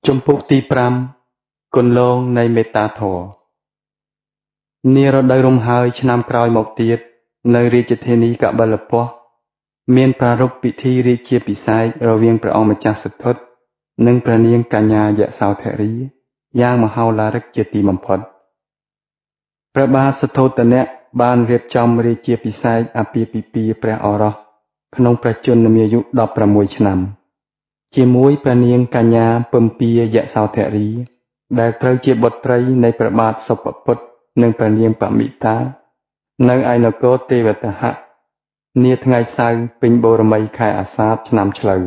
Trong phút tí pram, côn lônនៃមេត្តាធម៌នារដូវរំហើយឆ្នាំក្រោយមកទៀតនៅរាជធានីកបិលពស្តុមានប្រារព្ធពិធីរាជាភិសេករវាងព្រះអង្គម្ចាស់សទ្ធត្ថនិងព្រះនាងកញ្ញាយសោធរីយ៉ាងមហោឡារិកជាទីបំផុតព្រះបាទសទ្ធោទនៈបានរៀបចំរាជាភិសេកអាពាហ៍ពិពាហ៍ព្រះឱរសក្នុងព្រះជន្មាយុ16ឆ្នាំជាមួយព្រះនាងកញ្ញាពំពាយសោធរីដែលត្រូវជាបុត្រីនៃព្រះបាទសុភពុទ្ធនិងព្រះនាងបមិតានៅឯនគរទេវទហៈនាថ្ងៃសៅរ៍ពេញបូរមីខែអាសាឍឆ្នាំឆ្លូវ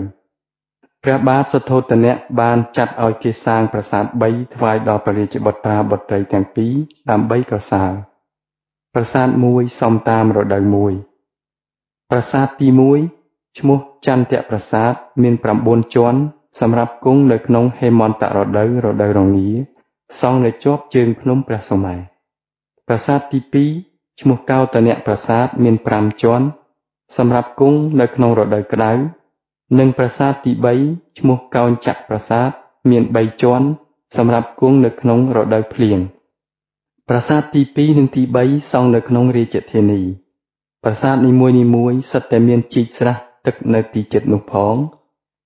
ព្រះបាទសទ្ធោទនៈបានចាត់ឲ្យគេសាងប្រាសាទ3ថ្វាយដល់ព្រះរាជបុត្រាបុត្រីទាំងពីរដើម្បីកសាងប្រាសាទមួយសមតាមរដូវមួយប្រាសាទទី1ឈ្មោះចន្ទៈប្រាសាទមាន9ជាន់សម្រាប់គង់នៅក្នុងហេមន្តរដូវរងាសង់នៅជាប់ជើងភ្នំព្រះសុមេរុប្រាសាទទី2ឈ្មោះកោតនៈប្រាសាទមាន5ជាន់សម្រាប់គង់នៅក្នុងរដូវក្តៅនិងប្រាសាទទី3ឈ្មោះកោញ្ចៈប្រាសាទមាន3ជាន់សម្រាប់គង់នៅក្នុងរដូវភ្លៀងប្រាសាទទី2និងទី3សង់នៅក្នុងរាជធានីប្រាសាទនីមួយៗសុទ្ធតែមានជីកស្រះទឹកនៅទីជិតនោះផង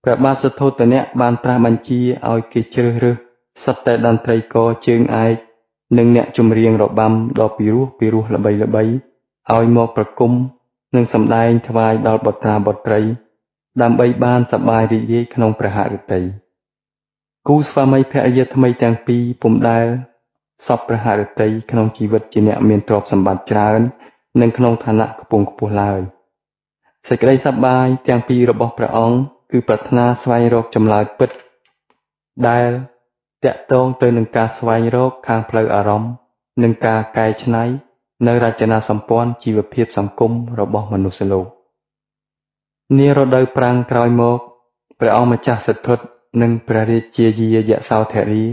ព្រះបាទសទ្ធោទនៈបានត្រាស់បញ្ជាឲ្យគេជ្រើសរើសសុទ្ធតែតន្ត្រីករជើងឯកនិងអ្នកចម្រៀងរបាំដ៏ពីរោះល្បីៗឲ្យមកប្រគំនិងសម្ដែងថ្វាយដល់បុត្រាបុត្រីដើម្បីបានសប្បាយរីករាយក្នុងព្រះហឫទ័យគូស្វាមីភរិយាថ្មីទាំងពីរពុំដែលសពព្រះហឫទ័យក្នុងជីវិតជាអ្នកមានទ្រព្យសម្បត្តិច្រើននិងក្នុងឋានៈខ្ពង់ខ្ពស់ឡើយសេចក្តីសប្បាយទាំងពីររបស់ព្រះអង្គគឺប្រាថ្នាស្វែងរកចម្លើយពិតដែលតាក់ទងទៅនឹងការស្វែងរកខាងផ្លូវអារម្មណ៍និងការកែច្នៃនៅរចនាសម្ព័ន្ធជីវភាពសង្គមរបស់មនុស្សលោកនារដូវប្រាំងក្រោយមកព្រះអង្គម្ចាស់សិទ្ធត្ថនិងព្រះរាជាយសោធរី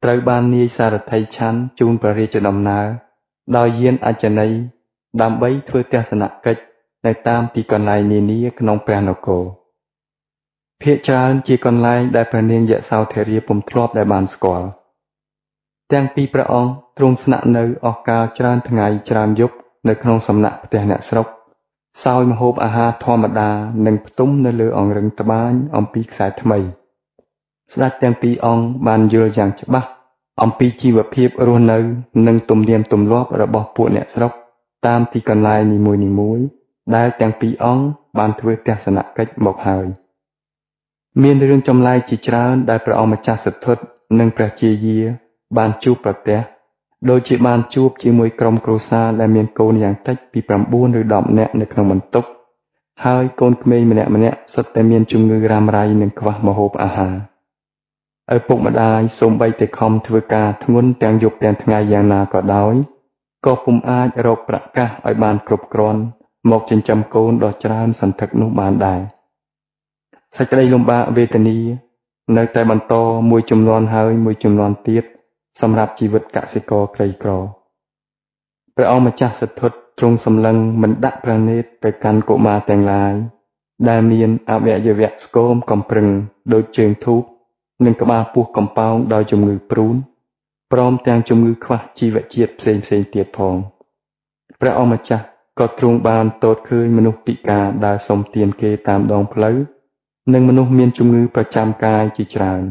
ត្រូវបាននាយសារថីឆាន់ជូនព្រះរាជដំណើរដោយយានអច្ឆរិយដើម្បីធ្វើទស្សនកិច្ចនៅតាមទីកន្លែងនានាក្នុងព្រះនគរភាគច្រើនជាកន្លែងដែលព្រះនាងយសោធរីពុំធ្លាប់ដែលបានស្គាល់ទាំងពីរព្រះអង្គទ្រង់ស្នាក់នៅអស់កាលច្រើនថ្ងៃច្រើនយប់នៅក្នុងសំណាក់ផ្ទះអ្នកស្រុកសោយម្ហូបអាហារធម្មតានិងផ្ទុំនៅលើអង្រឹងត្បាញអំពីខ្សែថ្មីស្ដេចទាំងពីរអង្គបានយល់យ៉ាងច្បាស់អំពីជីវភាពរស់នៅនិងទំនៀមទម្លាប់របស់ពួកអ្នកស្រុកតាមទីកន្លែងនីមួយៗដែលទាំងពីរអង្គបានធ្វើទស្សនកិច្ចមកហើយមានរឿងចម្លែកជាច្រើនដែលព្រះអង្គម្ចាស់សិទ្ធត្ថនិងព្រះជាយាបានជួបប្រទះដូចជាបានជួបជាមួយក្រុមគ្រួសារដែលមានកូនយ៉ាងតិចពី9ឬ10នាក់នៅក្នុងបន្ទប់ហើយកូនក្មេងម្នាក់សុទ្ធតែមានជំងឺរ៉ាំរ៉ៃនិងខ្វះម្ហូបអាហារឪពុកម្ដាយសូម្បីតែខំធ្វើការធ្ងន់ទាំងយប់ទាំងថ្ងៃយ៉ាងណាក៏ដោយក៏ពុំអាចរកប្រាក់កាសឲ្យបានគ្រប់គ្រាន់មកចិញ្ចឹមកូនដ៏ច្រើនសន្ធឹកនោះបានដែរសេចក្តីលំបាកវេទនានៅតែបន្តមួយចំនួនហើយមួយចំនួនទៀតសម្រាប់ជីវិតកសិករក្រីក្រព្រះអង្គម្ចាស់សិទ្ធត្ថទ្រង់សម្លឹងមិនដាក់ព្រះនេត្រទៅកាន់កុមារទាំងឡាយដែលមានអវយវៈស្គមកំប្រឹងដូចជើងធូបនិងក្បាលពោះកំប៉ោងដោយជំងឺព្រូនព្រមទាំងជំងឺខ្វះជីវជាតិផ្សេងទៀតផងព្រះអង្គម្ចាស់ក៏ទ្រង់បានទតឃើញមនុស្សពិការដើរសុំទានគេតាមដងផ្លូវនិងមនុស្សមានជំងឺប្រចាំកាយជាច្រើន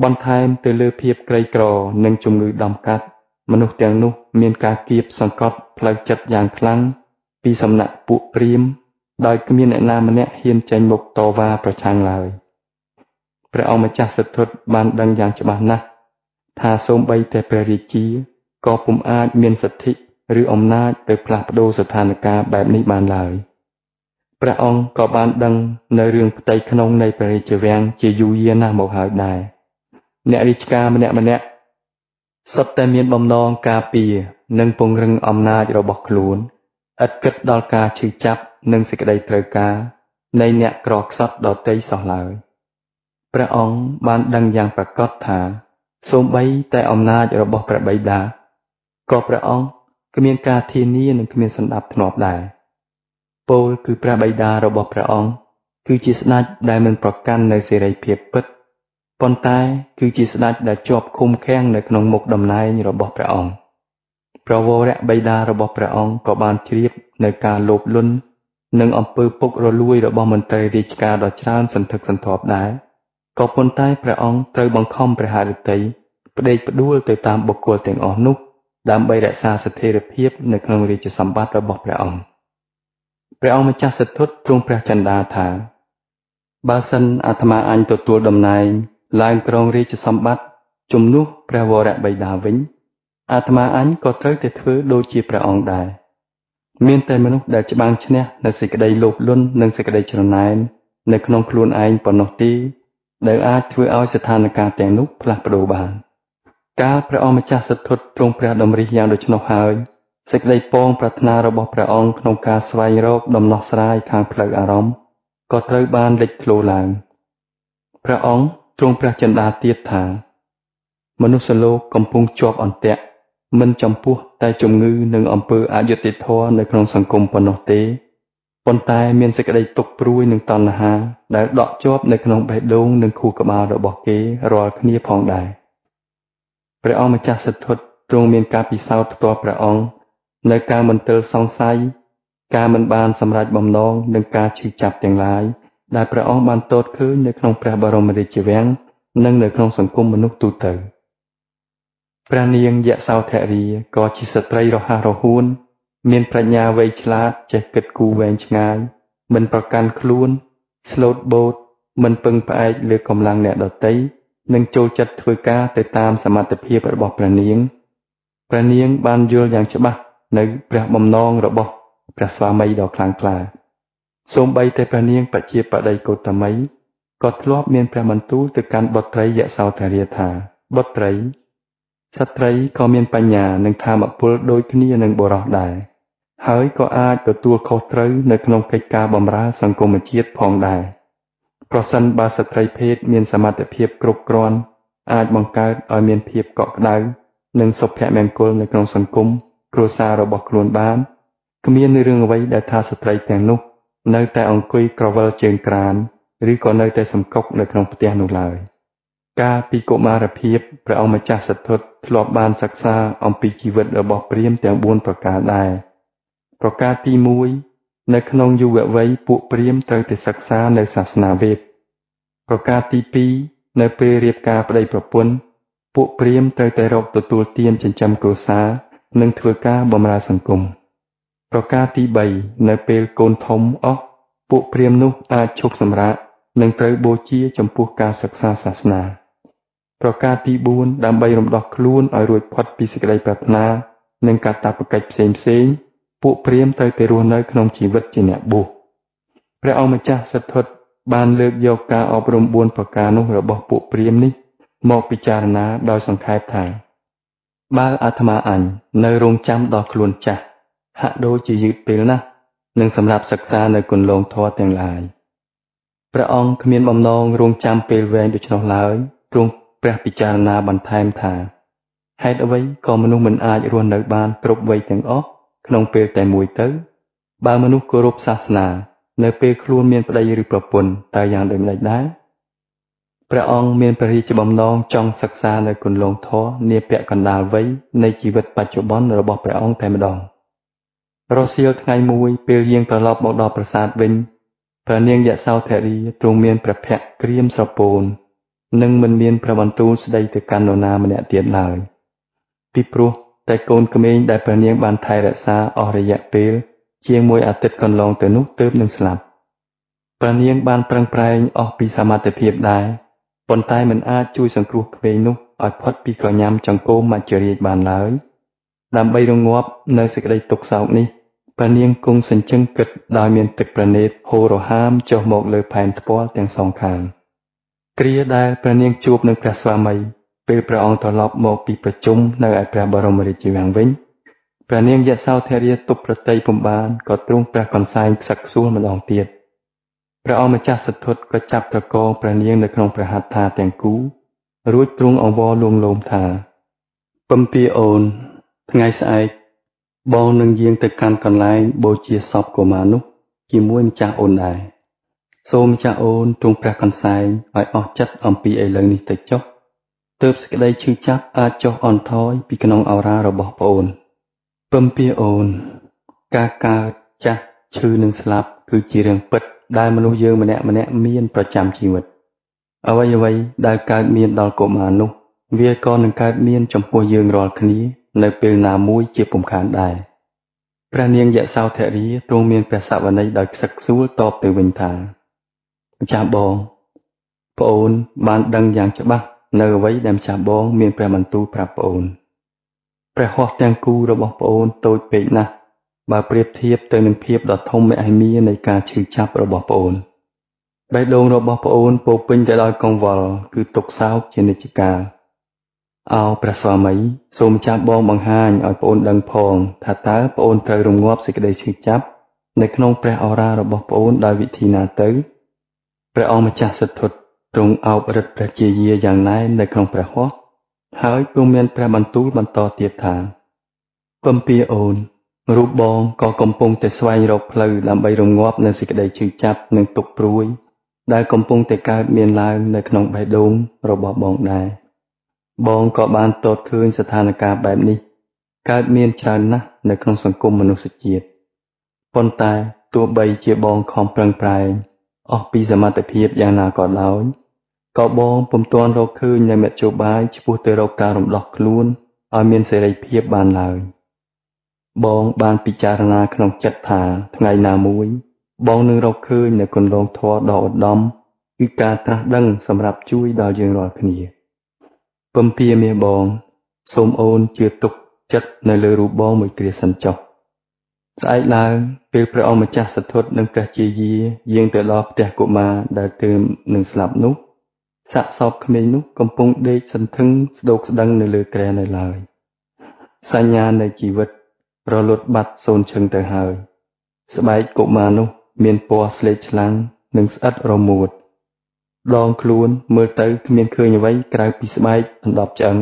បន្ថែមទៅលើភាពក្រីក្រនិងជំងឺដំកាត់មនុស្សទាំងនោះមានការគៀបសង្កត់ផ្លូវចិត្តយ៉ាងខ្លាំងពីសំណាក់ពួកព្រាហ្មណ៍ដោយគ្មានអ្នកណាម្នាក់ហ៊ានចេញមុខតវ៉ាប្រឆាំងឡើយព្រះអង្គម្ចាស់សិទ្ធត្ថបានដឹងយ៉ាងច្បាស់ណាស់ថាសូម្បីតែព្រះរាជាក៏ពុំអាចមានសិទ្ធិឬអំណាចទៅផ្លាស់ប្ដូរស្ថានភាពបែបនេះបានឡើយព្រះអង្គក៏បានដឹងនៅរឿងផ្ទៃក្នុងនៃព្រះរាជវាំងជាយូរយារណាស់មកហើយដែរអ្នករាជការម្នាក់សុទ្ធតែមានបំណងការពារនិងពង្រឹងអំណាចរបស់ខ្លួនឥតគិតដល់ការឈឺចាប់និងសេចក្តីត្រូវការនៃអ្នកក្រខ្សត់ដទៃសោះឡើយព្រះអង្គបានដឹងយ៉ាងប្រាកដថាសូម្បីតែអំណាចរបស់ព្រះបិតាក៏ព្រះអង្គគ្មានការធានានិងគ្មានសណ្ដាប់ធ្នាប់ដែរពោលគឺព្រះបិតារបស់ព្រះអង្គគឺជាស្ដេចដែលមិនប្រកាន់នៅសេរីភាពពិត ប៉ុន្តែគឺជាស្ដេចដែលជាប់ឃុំឃាំងនៅក្នុងមុខតំណែងរបស់ព្រះអង្គព្រះវរៈបិតារបស់ព្រះអង្គក៏បានជ្រាបនៅការលោភលន់និងអំពើពុករលួយរបស់មន្ត្រីរាជការដ៏ច្រើនសន្ធឹកសន្ធាប់ដែរក៏ប៉ុន្តែព្រះអង្គត្រូវបង្ខំព្រះハរតីផ្ដេកផ្ដួលទៅតាមបុគ្គលទាំងអស់នោះដើម្បីរក្សាស្ថិរភាពនៅក្នុងរាជសម្បត្តិរបស់ព្រះអង្គម្ចាស់សទ្ធុទ្រង់ព្រះចិន្តាថាបើសិនអាត្មាអញទទួលតំណែងឡើងគ្រងរាជសម្បត្តិជំនួសព្រះវរៈបិតាវិញអាត្មាអញក៏ត្រូវតែធ្វើដូចជាព្រះអង្គដែរមានតែមនុស្សដែលច្បាំងឈ្នះនៅសេចក្តីលោភលន់និងសេចក្តីច្រណែននៅក្នុងខ្លួនឯងប៉ុណ្ណោះទេដែលអាចធ្វើឲ្យស្ថានភាពទាំងនោះផ្លាស់ប្ដូរបានកាលព្រះអង្គម្ចាស់សទ្ធុទ្រង់ព្រះតម្រិះយ៉ាងដូច្នោះហើយសេចក្តីពងប្រាថ្នារបស់ព្រះអង្គក្នុងការស្វែងរកដំណោះស្រាយខាងផ្លូវអារម្មណ៍ក៏ត្រូវបានលេចធ្លោឡើងព្រះអង្គទ្រង់ព្រះចិន្តាទៀតថាមនុស្សលោកកំពុងជាប់អន្ទាក់មិនចំពោះតែជំងឺនិងអំពើអយុត្តិធម៌នៅក្នុងសង្គមប៉ុណ្ណោះទេប៉ុន្តែមានសេចក្តីទុក្ខព្រួយនិងតណ្ហាដែលដក់ជាប់នៅក្នុងបេះដូងនិងខួរក្បាលរបស់គេរាល់គ្នាផងដែរព្រះអង្គម្ចាស់សទ្ធុទ្រង់មានការពិសោធន៍ផ្ទាល់ព្រះអង្គនៅការមន្ទិលសង្ស័យការមិនបានសម្រេចបំណងនិងការឈឺចាប់ទាំងឡាយដែលព្រះអង្គបានទតឃើញនៅក្នុងព្រះបរមរាជវាំងនិងនៅក្នុងសង្គមមនុស្សទូទៅព្រះនាងយសោធរាក៏ជាស្ត្រីរហ័សរហួនមានប្រាជ្ញាវៃឆ្លាតចេះគិតគូរវែងឆ្ងាយមិនប្រកាន់ខ្លួនស្លូតបូតមិនពឹងផ្អែកលើកម្លាំងអ្នកដទៃនិងចូលចិត្តធ្វើការទៅតាមសមត្ថភាពរបស់ព្រះនាងបានយល់យ៉ាងច្បាស់នៅព្រះបំណងរបស់ព្រះស្វាមីដ៏ខ្លាំងក្លាសូម្បីតែព្រះនាងបជាបតីកោតមីក៏ធ្លាប់មានព្រះបន្ទូលទៅកាន់បុត្រីយសោធរាថាបុត្រីស្ត្រីក៏មានបញ្ញានិងធម៌ពលដូចគ្នានឹងបុរសដែរហើយក៏អាចទទួលខុសត្រូវនៅក្នុងកិច្ចការបម្រើសង្គមជាតិផងដែរប្រសិនបើស្ត្រីភេទមានសមត្ថភាពគ្រប់គ្រាន់អាចបង្កើតឲ្យមានភាពកក់ក្ដៅនិងសុភមង្គលនៅក្នុងសង្គមគ្រួសាររបស់ខ្លួនបានគ្មានរឿងអ្វីដែលថាស្ត្រីទាំងនោះនៅតែអង្គុយក្រវិលជើងក្រានឬក៏នៅតែសំកុកនៅក្នុងផ្ទះនោះឡើយកាលពីកុមារភាពព្រះអង្គម្ចាស់សទ្ធុធ្លាប់បានសិក្សាអំពីជីវិតរបស់ព្រាហ្មណ៍ទាំង4ប្រការដែរប្រការទី1នៅក្នុងយុវវ័យពួកព្រាហ្មណ៍ត្រូវតែសិក្សានៅសាសនាវេទប្រការទី2នៅពេលរៀបការប្តីប្រពន្ធពួកព្រាហ្មណ៍ត្រូវតែរកទទួលទានចិញ្ចឹមគ្រួសារនិងធ្វើការបម្រើសង្គមប្រការទី3នៅពេលកូនធំអស់ពួកព្រាហ្មណ៍នោះអាចឈប់សម្រាកនិងត្រូវបូជាចំពោះការសិក្សាសាសនាប្រការទី4ដើម្បីរំដោះខ្លួនឲ្យរួចផុតពីសេចក្តីប្រាថ្នានិងកាតព្វកិច្ចផ្សេងពួកព្រាហ្មណ៍ត្រូវតែរស់នៅក្នុងជីវិតជាអ្នកបួសព្រះអង្គម្ចាស់សទ្ធុបានលើកយកការអប់រំ4ប្រការនោះរបស់ពួកព្រាហ្មណ៍នេះមកពិចារណាដោយសង្ខេបថាបើអាត្មាអញនៅរងចាំដល់ខ្លួនចាស់ហាក់ដូចជាយឺតពេលណាស់នឹងសម្រាប់សិក្សានៅគន្លងធម៌ទាំងឡាយព្រះអង្គគ្មានបំណងរងចាំពេលវែងដូច្នោះឡើយទ្រង់ព្រះពិចារណាបន្ថែមថាហេតុអ្វីក៏មនុស្សមិនអាចរស់នៅបានគ្រប់វ័យទាំងអស់ក្នុងពេលតែមួយទៅបើមនុស្សគោរពសាសនានៅពេលខ្លួនមានប្តីឬប្រពន្ធតើយ៉ាងដូចម្តេចដែរព្រះអង្គមានព្រះរាជបំណងចង់សិក្សានៅគន្លងធម៌នាពាក់កណ្ដាលវ័យនៃជីវិតបច្ចុប្បន្នរបស់ព្រះអង្គតែម្ដងរសៀលថ្ងៃមួយពេលយាងត្រឡប់មកដល់ប្រាសាទវិញព្រះនាងយសោធរាទ្រង់មានព្រះភ័ក្ត្រក្រៀមស្រពោននិងមិនមានព្រះបន្ទូលស្ដីទៅកាន់នរណាម្នាក់ទៀតឡើយពីព្រោះតែកូនក្មេងដែលព្រះនាងបានថែរក្សាអស់រយៈពេលជាង1អាទិត្យកន្លងទៅនោះទើបនឹងស្លាប់ព្រះនាងបានប្រឹងប្រែងអស់ពីសមត្ថភាពដែរប៉ុន្តែមិនអាចជួយសង្គ្រោះក្មេងនោះឲ្យផុតពីក្រញាំចង្កូមមច្ចរាជបានឡើយដើម្បីរងាប់នៅសេចក្តីទុក្ខសោកនេះព្រះនាងគង់សញ្ជឹងគិតដោយមានទឹកប្រណេតហូររហាមចុះមកលើផែនថ្ពាល់ទាំងសងខាងគ្រាដែលព្រះនាងជួបនឹងព្រះស្វាមីពេលព្រះអង្គត្រឡប់មកពីប្រជុំនៅឯព្រះបរមរាជវាំងវិញព្រះនាងយសោធរាទប់ប្រតិយពុំបានក៏ទ្រង់ព្រះកន្សែងខ្សឹកខ្សួលម្ដងទៀតព្រះអង្គម្ចាស់សទ្ធុក៏ចាប់ត្រកងព្រះនាងនៅក្នុងព្រះហត្ថាទាំងគូរួចទ្រង់អង្វរលួងលោមថាពំពាអូនថ្ងៃស្អែកបងនឹងយាងទៅកាន់កន្លែងបូជាសពកុមារនោះជាមួយម្ចាស់អូនដែរ សូមចាស់អូនទ្រង់ព្រះកន្សែងឲ្យអស់ចិត្តអំពីឥឡូវនេះទៅចុះទើបសេចក្តីឈឺចាប់អាចចុះអន់ថយពីក្នុងឱរារបស់ប្អូនពំពៀអូនការកើតចាស់ឈឺនិងស្លាប់គឺជារឿងពិតដែលមនុស្សយើងម្នាក់មានប្រចាំជីវិតអ្វីដែលកើតមានដល់កុមារនោះវាក៏នឹងកើតមានចំពោះយើងរាល់គ្នានៅពេលណាមួយជាពុំខានដែរព្រះនាងយសោធរាទ្រង់មានព្រះសវន័យដោយខ្សឹកខ្សួលតបទៅវិញថាម្ចាស់បងប្អូនបានដឹងយ៉ាងច្បាស់នៅអ្វីដែលម្ចាស់បងមានព្រះបន្ទូលប្រាប់ប្អូនព្រះហស្ថទាំងគូរបស់ប្អូនតូចពេកណាស់បើប្រៀបធៀបទៅនឹងភាពដ៏ធំមហិមានៃការឈឺចាប់របស់ប្អូនបេះដូងរបស់ប្អូនពោពេញទៅដោយកង្វល់គឺទុក្ខសោកជានិច្ចកាលអោព្រះស្វាមីសូមម្ចាស់បងបង្ហាញឲ្យប្អូនដឹងផងថាតើប្អូនត្រូវរងាប់សេចក្តីឈឺចាប់នៅក្នុងព្រះឱរារបស់ប្អូនដោយវិធីណាទៅព្រះអង្គម្ចាស់សទ្ធុទ្រង់អោបរិទ្ធព្រះជាយាយ៉ាងណែននៅក្នុងព្រះហស្ថហើយទ្រង់មានព្រះបន្ទូលបន្តទៀតថាពំពៀអូនរូបបងក៏កំពុងតែស្វែងរកផ្លូវដើម្បីរងាប់នៅសេចក្តីឈឺចាប់និងទុក្ខព្រួយដែលកំពុងតែកើតមានឡើងនៅក្នុងបេះដូងរបស់បងដែរបងក៏បានទតឃើញស្ថានភាពបែបនេះកើតមានច្រើនណាស់នៅក្នុងសង្គមមនុស្សជាតិប៉ុន្តែទោះបីជាបងខំប្រឹងប្រែងអស់ពីសមត្ថភាពយ៉ាងណាក៏ដោយក៏បងពុំទាន់រកឃើញនៅមធ្យោបាយឆ្ពោះទៅរកការរំដោះខ្លួនឲ្យមានសេរីភាពបានឡើយបងបានពិចារណាក្នុងចិត្តថាថ្ងៃណាមួយបងនឹងរកឃើញនៅគន្លងធម៌ដ៏ឧត្តមគឺការត្រាស់ដឹងសម្រាប់ជួយដល់យើងរាល់គ្នាពំពៀមាសបងសូមអូនជឿទុកចិត្តនៅលើរូបបងមួយគ្រាសិនចុះស្អែកឡើងពេលព្រះអង្គម្ចាស់សទ្ធុនិងព្រះជាយាយាងទៅដល់ផ្ទះកុមារដែលទើបនឹងស្លាប់នោះសាកសពក្មេងនោះកំពុងដេកសន្ធឹងស្ដោកស្ដឹងនៅលើគ្រែនៅឡើយសញ្ញានៃជីវិតរលត់បាត់សូន្យឈឹងទៅហើយស្បែកកុមារនោះមានពណ៌ស្លេកឆ្លាំងនិងស្អិតរមួតដងខ្លួនមើលទៅគ្មានឃើញអ្វីក្រៅពីស្បែកអណ្ដប់ឆ្អឹង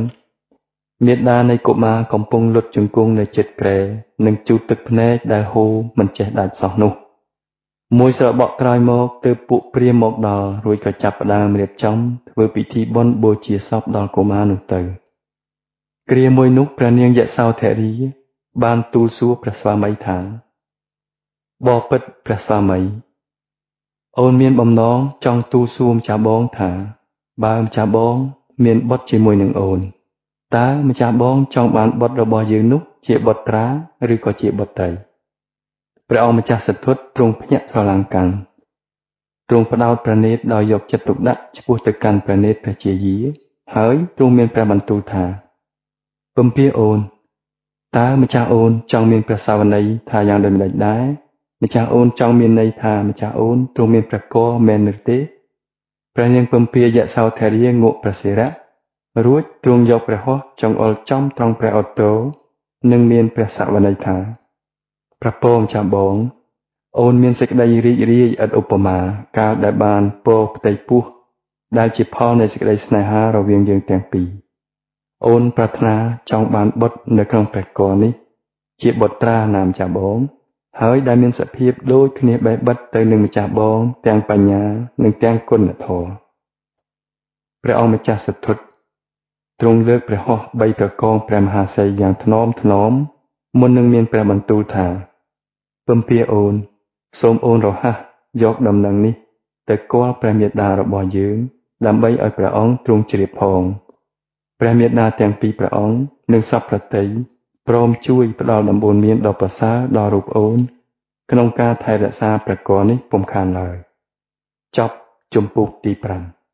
មាតានៃកុមារកំពុងលុតជង្គង់នៅជិតគ្រែនិងជូតទឹកភ្នែកដែលហូរមិនចេះដាច់សោះនោះមួយស្របក់ក្រោយមកទើបពួកព្រាហ្មណ៍មកដល់រួចក៏ចាប់ផ្ដើមរៀបចំធ្វើពិធីបុណ្យបូជាសពដល់កុមារនោះទៅគ្រាមួយនោះព្រះនាងយសោធរាបានទូលសួរព្រះស្វាមីថាបបិទ្ធព្រះស្វាមីអូនមានបំណងចង់ទូលសួរម្ចាស់បងថាបើម្ចាស់បងមានបុត្រជាមួយនឹងអូនតើម្ចាស់បងចង់បានបុត្ររបស់យើងនោះជាបុត្រាឬក៏ជាបុត្រីព្រះអង្គម្ចាស់សទ្ធុទ្រង់ភ្ញាក់ស្រឡាំងកាន់ទ្រង់ផ្ដោតព្រះនេត្រដោយយកចិត្តទុកដាក់ឆ្ពោះទៅកាន់ព្រះនេត្រព្រះជាយាហើយទ្រង់មានព្រះបន្ទូលថាពំពៀអូនតើម្ចាស់អូនចង់មានព្រះសាវន័យថាយ៉ាងដូចម្តេចដែរម្ចាស់អូនចង់មានន័យថាម្ចាស់អូនទ្រង់មានព្រះគភ៌មែនឬទេព្រះនាងពំពៀយសោធរាងក់ព្រះសិរៈរួចទ្រង់យកព្រះហស្ថចង្អុលចំត្រង់ព្រះឧទ្ធរនិងមានព្រះសវន័យថាព្រះពរម្ចាស់បងអូនមានសេចក្តីរីករាយឥតឧបមាកាលដែលបានពរផ្ទៃពោះដែលជាផលនៃសេចក្តីស្នេហារវាងយើងទាំងពីរអូនប្រាថ្នាចង់បានបុត្រនៅក្នុងព្រះគភ៌នេះជាបុត្រាណាម្ចាស់បងហើយដែលមានសភាពដូចគ្នាបេះបិទទៅនឹងម្ចាស់បងទាំងបញ្ញានិងទាំងគុណធម៌ព្រះអង្គម្ចាស់សទ្ធុទ្រង់លើកព្រះហស្ថបីត្រកងព្រះមហាសីយ៉ាងថ្នមមុននឹងមានព្រះបន្ទូលថាពំពៀអូនសូមអូនរហ័សយកដំណឹងនេះទៅគាល់ព្រះមេដារបស់យើងដើម្បីឲ្យព្រះអង្គទ្រង់ជ្រាបផងព្រះមេដាទាំងពីរព្រះអង្គនិងសព្វប្រតិព្រមជួយផ្ដល់ដំបូន្មានដ៏ប្រសើរដល់រូបអូនក្នុងការថែរក្សាព្រះគភ៌នេះពុំខានឡើយចប់ជំពូកទី5